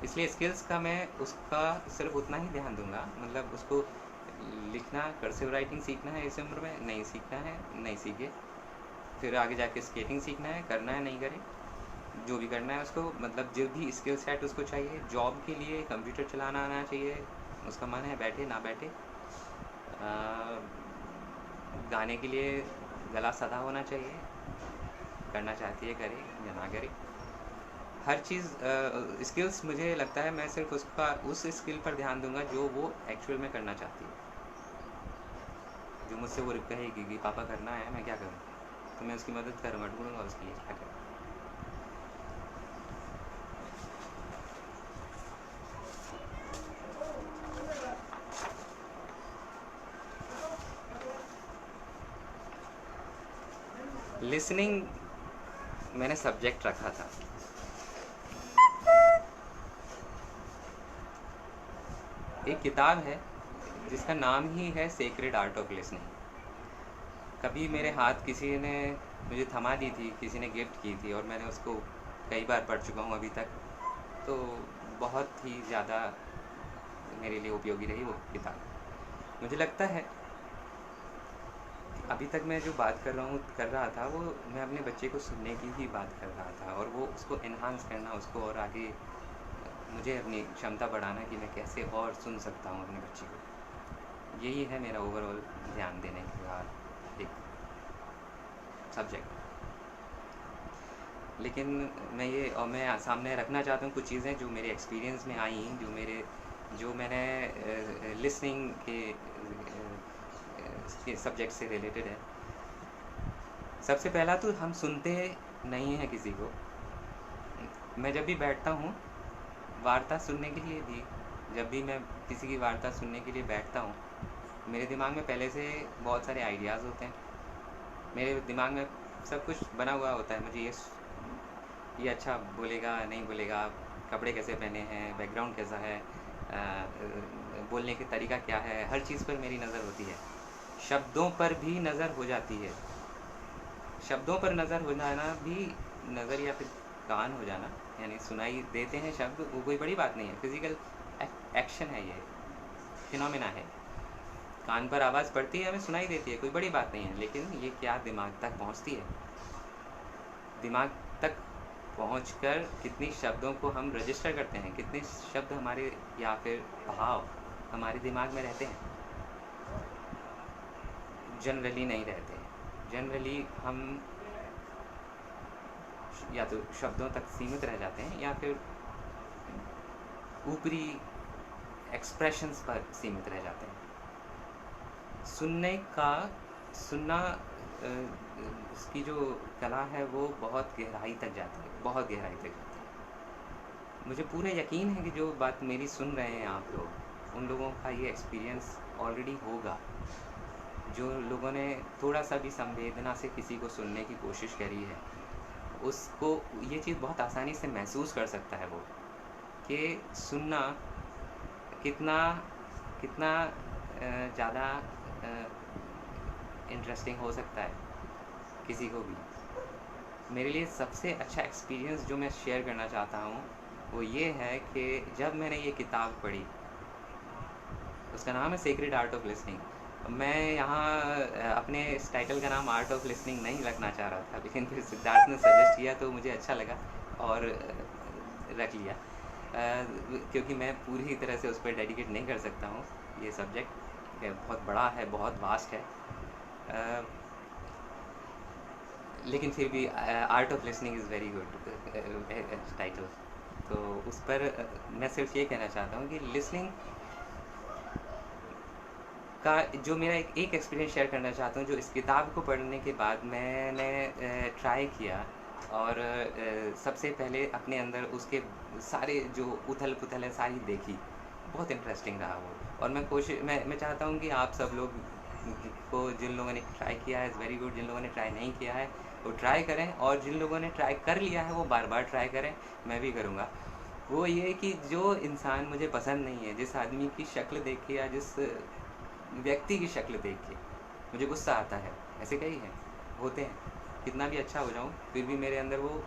S1: इसलिए स्किल्स का मैं उसका सिर्फ उतना ही ध्यान दूंगा, मतलब उसको लिखना, कर्सिव राइटिंग सीखना है इस उम्र में, नहीं सीखना है नहीं सीखे, फिर आगे जाके स्केटिंग सीखना है, करना है नहीं करे, जो भी करना है उसको, मतलब जो भी स्किल सेट उसको चाहिए। जॉब के लिए कंप्यूटर चलाना आना चाहिए, उसका मन है बैठे ना बैठे। गाने के लिए गला सदा होना चाहिए, करना चाहती है करे या ना करे। हर चीज़ स्किल्स मुझे लगता है मैं सिर्फ उस स्किल पर ध्यान दूंगा जो वो एक्चुअल में करना चाहती है। जो मुझसे वो कहेगी कि पापा करना है, मैं क्या करूँ, तो मैं उसकी मदद करूँगा, ढूंढूंगा उसके लिए क्या करूँ। लिसनिंग मैंने सब्जेक्ट रखा था। एक किताब है जिसका नाम ही है सेक्रेड आर्ट ऑफ लिसनिंग। कभी मेरे हाथ किसी ने मुझे थमा दी थी, किसी ने गिफ्ट की थी, और मैंने उसको कई बार पढ़ चुका हूँ अभी तक। तो बहुत ही ज़्यादा मेरे लिए उपयोगी रही वो किताब। मुझे लगता है अभी तक मैं जो बात कर रहा था वो मैं अपने बच्चे को सुनने की ही बात कर रहा था, और वो उसको एनहांस करना, उसको और आगे मुझे अपनी क्षमता बढ़ाना कि मैं कैसे और सुन सकता हूँ अपने बच्चे को। यही है मेरा ओवरऑल ध्यान देने का एक सब्जेक्ट। लेकिन मैं सामने रखना चाहता हूँ कुछ चीज़ें जो मेरे एक्सपीरियंस में आई, जो मैंने लिसनिंग के सब्जेक्ट से रिलेटेड है। सबसे पहला तो हम सुनते नहीं हैं किसी को। मैं जब भी बैठता हूँ वार्ता सुनने के लिए भी, जब भी मैं किसी की वार्ता सुनने के लिए बैठता हूँ, मेरे दिमाग में पहले से बहुत सारे आइडियाज़ होते हैं। मेरे दिमाग में सब कुछ बना हुआ होता है। मुझे ये अच्छा बोलेगा नहीं बोलेगा, कपड़े कैसे पहने हैं, बैकग्राउंड कैसा है, बोलने के तरीका क्या है, हर चीज़ पर मेरी नज़र होती है। शब्दों पर भी नज़र हो जाती है। शब्दों पर नज़र हो जाना भी, नज़र या फिर कान हो जाना, यानी सुनाई देते हैं शब्द, वो कोई बड़ी बात नहीं है। फिजिकल एक्शन है, ये फिनोमेना है। कान पर आवाज़ पड़ती है, हमें सुनाई देती है, कोई बड़ी बात नहीं है। लेकिन ये क्या दिमाग तक पहुंचती है, दिमाग तक पहुंचकर कितनी शब्दों को हम रजिस्टर करते हैं, कितने शब्द हमारे या फिर भाव हमारे दिमाग में रहते हैं। जनरली नहीं रहते। जनरली हम या तो शब्दों तक सीमित रह जाते हैं या फिर ऊपरी एक्सप्रेशंस पर सीमित रह जाते हैं। सुनना उसकी जो कला है वो बहुत गहराई तक जाती है, बहुत गहराई तक जाती है। मुझे पूरा यकीन है कि जो बात मेरी सुन रहे हैं आप लोग, उन लोगों का ये एक्सपीरियंस ऑलरेडी होगा। जो लोगों ने थोड़ा सा भी संवेदना से किसी को सुनने की कोशिश करी है, उसको ये चीज़ बहुत आसानी से महसूस कर सकता है वो, कि सुनना कितना ज़्यादा इंटरेस्टिंग हो सकता है किसी को भी। मेरे लिए सबसे अच्छा एक्सपीरियंस जो मैं शेयर करना चाहता हूँ वो ये है कि जब मैंने ये किताब पढ़ी, उसका नाम है सेक्रेड आर्ट ऑफ लिसनिंग। मैं यहाँ अपने इस टाइटल का नाम आर्ट ऑफ लिसनिंग नहीं रखना चाह रहा था, लेकिन फिर सिद्धार्थ ने सजेस्ट किया तो मुझे अच्छा लगा और रख लिया, क्योंकि मैं पूरी तरह से उस पर डेडिकेट नहीं कर सकता हूँ। ये सब्जेक्ट बहुत बड़ा है, बहुत वास्ट है, लेकिन फिर भी art of listening is very good title. तो उस पर मैं सिर्फ ये कहना चाहता हूँ कि लिसनिंग का जो मेरा एक एक्सपीरियंस शेयर करना चाहता हूँ, जो इस किताब को पढ़ने के बाद मैंने ट्राई किया और सबसे पहले अपने अंदर उसके सारे जो उथल-पुथल है सारी देखी। बहुत इंटरेस्टिंग रहा वो। और मैं चाहता हूँ कि आप सब लोग को, जिन लोगों ने ट्राई किया है इज़ वेरी गुड, जिन लोगों ने ट्राई नहीं किया है वो ट्राई करें, और जिन लोगों ने ट्राई कर लिया है वो बार-बार ट्राई करें। मैं भी करूँगा। वो ये कि जो इंसान मुझे पसंद नहीं है, जिस आदमी की शक्ल देख के या जिस व्यक्ति की शक्ल देख के मुझे गुस्सा आता है, ऐसे कई हैं, होते हैं। कितना भी अच्छा हो जाऊँ फिर भी मेरे अंदर वो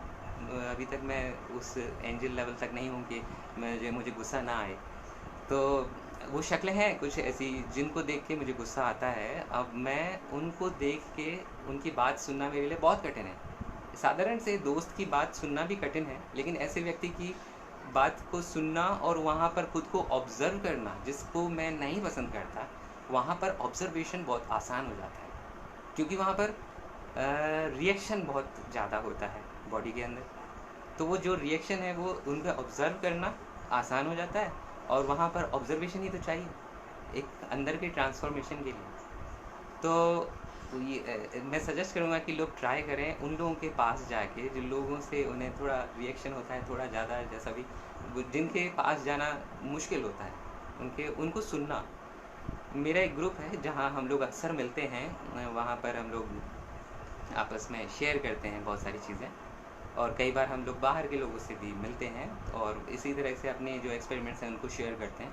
S1: अभी तक मैं उस एंजल लेवल तक नहीं हूँ कि मुझे गुस्सा ना आए। तो वो शक्लें हैं कुछ ऐसी जिनको देख के मुझे गुस्सा आता है। अब मैं उनको देख के उनकी बात सुनना मेरे लिए बहुत कठिन है। साधारण से दोस्त की बात सुनना भी कठिन है, लेकिन ऐसे व्यक्ति की बात को सुनना और वहाँ पर खुद को ऑब्ज़र्व करना, जिसको मैं नहीं पसंद करता, वहाँ पर ऑब्ज़र्वेशन बहुत आसान हो जाता है। क्योंकि वहाँ पर रिएक्शन बहुत ज़्यादा होता है बॉडी के अंदर। तो वो जो रिएक्शन है वो उनका ऑब्ज़र्व करना आसान हो जाता है, और वहाँ पर ऑब्ज़र्वेशन ही तो चाहिए एक अंदर के ट्रांसफॉर्मेशन के लिए। तो ये मैं सजेस्ट करूँगा कि लोग ट्राई करें उन लोगों के पास जाके जिन लोगों से उन्हें थोड़ा रिएक्शन होता है, थोड़ा ज़्यादा, जैसा भी जिनके पास जाना मुश्किल होता है, उनको सुनना। मेरा एक ग्रुप है जहाँ हम लोग अक्सर मिलते हैं, वहाँ पर हम लोग आपस में शेयर करते हैं बहुत सारी चीज़ें, और कई बार हम लोग बाहर के लोगों से भी मिलते हैं और इसी तरह से अपने जो एक्सपेरिमेंट्स हैं उनको शेयर करते हैं।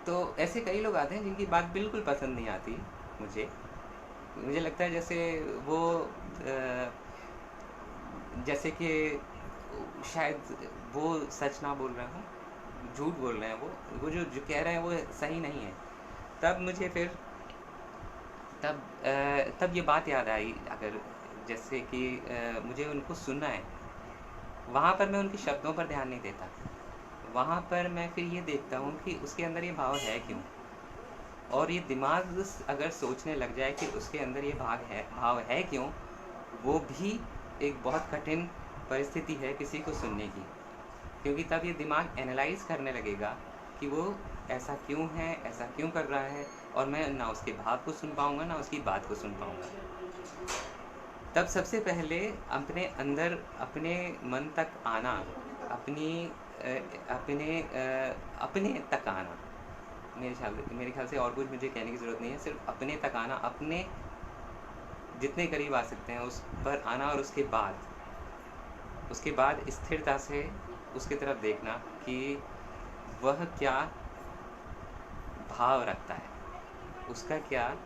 S1: तो ऐसे कई लोग आते हैं जिनकी बात बिल्कुल पसंद नहीं आती मुझे लगता है जैसे वो जैसे कि शायद वो सच ना बोल रहे हों, झूठ बोल रहे हैं, वो जो कह रहे हैं वो सही नहीं है। तब मुझे फिर तब ये बात याद आई, अगर जैसे कि मुझे उनको सुनना है, वहाँ पर मैं उनके शब्दों पर ध्यान नहीं देता। वहाँ पर मैं फिर ये देखता हूँ कि उसके अंदर ये भाव है क्यों, और ये दिमाग अगर सोचने लग जाए कि उसके अंदर ये भाव है क्यों, वो भी एक बहुत कठिन परिस्थिति है किसी को सुनने की। क्योंकि तब ये दिमाग एनालाइज करने लगेगा कि वो ऐसा क्यों है, ऐसा क्यों कर रहा है, और मैं ना उसके भाव को सुन पाऊँगा ना उसकी बात को सुन पाऊँगा। तब सबसे पहले अपने अंदर, अपने मन तक आना, अपने तक आना, मेरे ख्याल से और कुछ मुझे कहने की ज़रूरत नहीं है, सिर्फ अपने तक आना, अपने जितने करीब आ सकते हैं उस पर आना, और उसके बाद स्थिरता से उसकी तरफ देखना कि वह क्या भाव रखता है, उसका क्या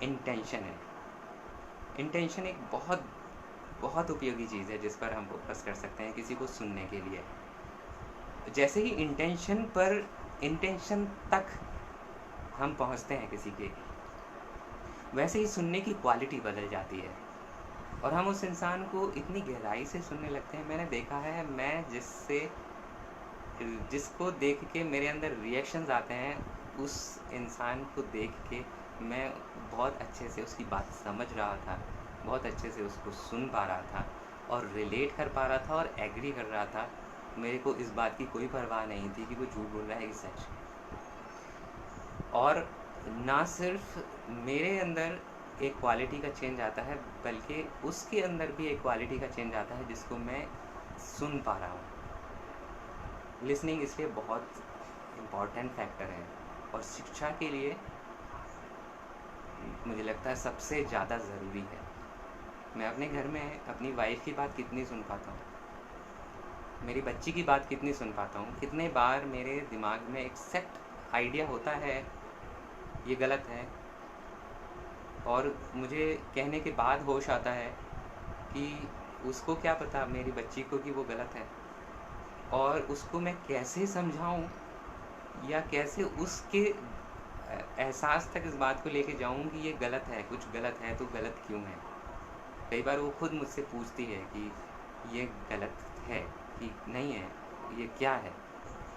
S1: इंटेंशन है। इंटेंशन एक बहुत बहुत उपयोगी चीज़ है जिस पर हम फोकस कर सकते हैं किसी को सुनने के लिए। जैसे ही इंटेंशन तक हम पहुंचते हैं किसी के, वैसे ही सुनने की क्वालिटी बदल जाती है और हम उस इंसान को इतनी गहराई से सुनने लगते हैं। मैंने देखा है, मैं जिसको देख के मेरे अंदर रिएक्शंस आते हैं, उस इंसान को देख के मैं बहुत अच्छे से उसकी बात समझ रहा था, बहुत अच्छे से उसको सुन पा रहा था और रिलेट कर पा रहा था और एग्री कर रहा था। मेरे को इस बात की कोई परवाह नहीं थी कि वो झूठ बोल रहा है कि सच। और ना सिर्फ मेरे अंदर एक क्वालिटी का चेंज आता है, बल्कि उसके अंदर भी एक क्वालिटी का चेंज आता है जिसको मैं सुन पा रहा हूँ। लिसनिंग इसलिए बहुत इम्पॉर्टेंट फैक्टर है, और शिक्षा के लिए मुझे लगता है सबसे ज़्यादा ज़रूरी है। मैं अपने घर में अपनी वाइफ की बात कितनी सुन पाता हूँ, मेरी बच्ची की बात कितनी सुन पाता हूँ, कितने बार मेरे दिमाग में एक सेट आइडिया होता है ये गलत है, और मुझे कहने के बाद होश आता है कि उसको क्या पता मेरी बच्ची को कि वो गलत है, और उसको मैं कैसे समझाऊं या कैसे उसके एहसास तक इस बात को लेके जाऊं कि ये गलत है, कुछ गलत है तो गलत क्यों है। कई बार वो खुद मुझसे पूछती है कि ये गलत है कि नहीं है, ये क्या है।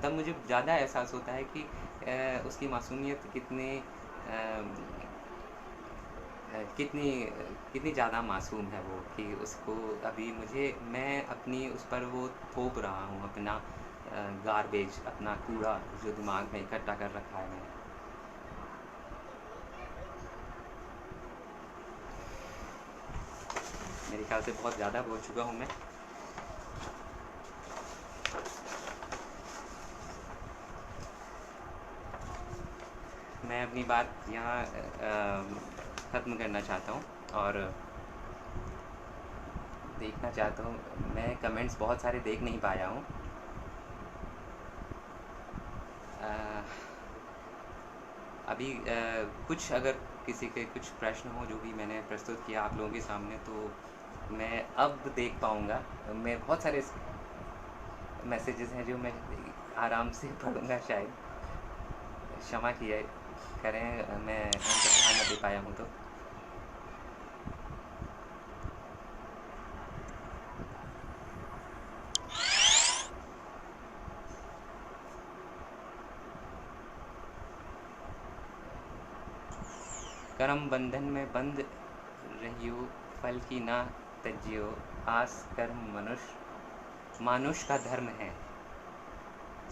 S1: तब मुझे ज़्यादा एहसास होता है कि उसकी मासूमियत कितनी ज़्यादा मासूम है वो, कि उसको अभी मैं अपनी उस पर वो थोप रहा हूँ अपना गार्बेज, अपना कूड़ा जो दिमाग में इकट्ठा कर रखा है मैंने। मेरे ख्याल से बहुत ज़्यादा बोल चुका हूँ मैं। मैं अपनी बात यहाँ ख़त्म करना चाहता हूँ और देखना चाहता हूँ। मैं कमेंट्स बहुत सारे देख नहीं पाया हूँ। अभी कुछ अगर किसी के कुछ प्रश्न हो जो भी मैंने प्रस्तुत किया आप लोगों के सामने, तो मैं अब देख पाऊँगा। मैं बहुत सारे मैसेजेस हैं जो मैं आराम से पढ़ूँगा शायद। क्षमा किया करें मैं उन पर ध्यान न दे पाया हूँ तो। कर्म बंधन में बंद रहियो, फल की ना तज्जियो, आस कर्म मनुष्य मानुष का धर्म है,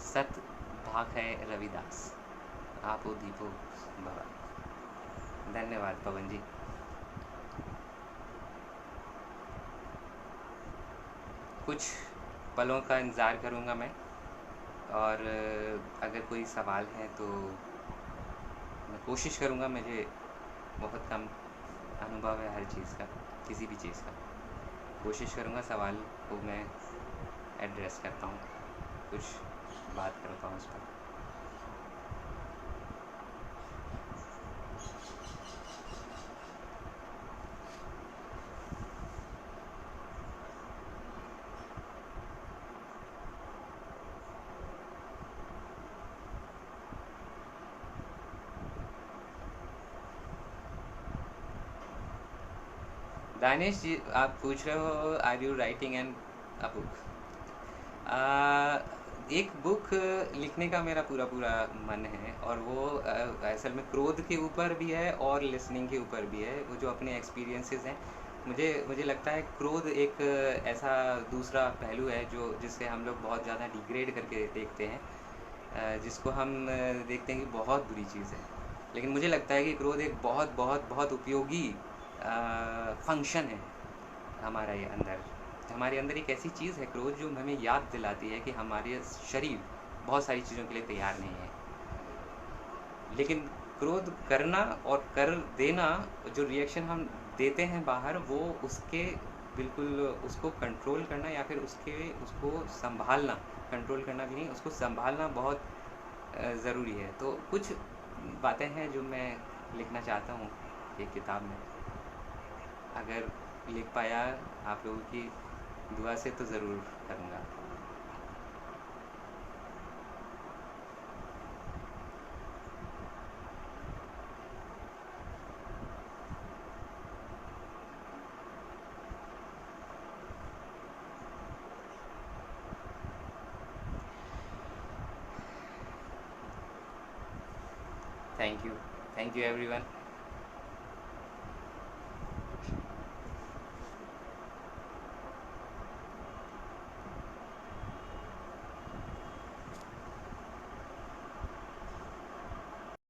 S1: सत भाख है रविदास, आपो दीपो भवा। धन्यवाद पवन जी। कुछ पलों का इंतज़ार करूँगा मैं, और अगर कोई सवाल है तो मैं कोशिश करूँगा। मुझे बहुत कम अनुभव है हर चीज़ का, किसी भी चीज़ का। कोशिश करूँगा सवाल को मैं एड्रेस करता हूँ, कुछ बात करता हूँ उस पर। दानिश जी, आप पूछ रहे हो are you writing an a book? एक बुक लिखने का मेरा पूरा मन है, और वो असल में क्रोध के ऊपर भी है और लिसनिंग के ऊपर भी है। वो जो अपने एक्सपीरियंसेस हैं, मुझे लगता है क्रोध एक ऐसा दूसरा पहलू है जो जिससे हम लोग बहुत ज़्यादा डिग्रेड करके देखते हैं, जिसको हम देखते हैं कि बहुत बुरी चीज़ है। लेकिन मुझे लगता है कि क्रोध एक बहुत बहुत बहुत उपयोगी फंक्शन है हमारे अंदर एक ऐसी चीज़ है क्रोध, जो हमें याद दिलाती है कि हमारे शरीर बहुत सारी चीज़ों के लिए तैयार नहीं है। लेकिन क्रोध करना और कर देना, जो रिएक्शन हम देते हैं बाहर, वो उसके बिल्कुल उसको कंट्रोल करना, या फिर उसको संभालना, कंट्रोल करना भी नहीं, उसको संभालना बहुत ज़रूरी है। तो कुछ बातें हैं जो मैं लिखना चाहता हूँ एक किताब में। अगर लिख पाया आप लोगों की दुआ से तो ज़रूर करूँगा। Thank you everyone.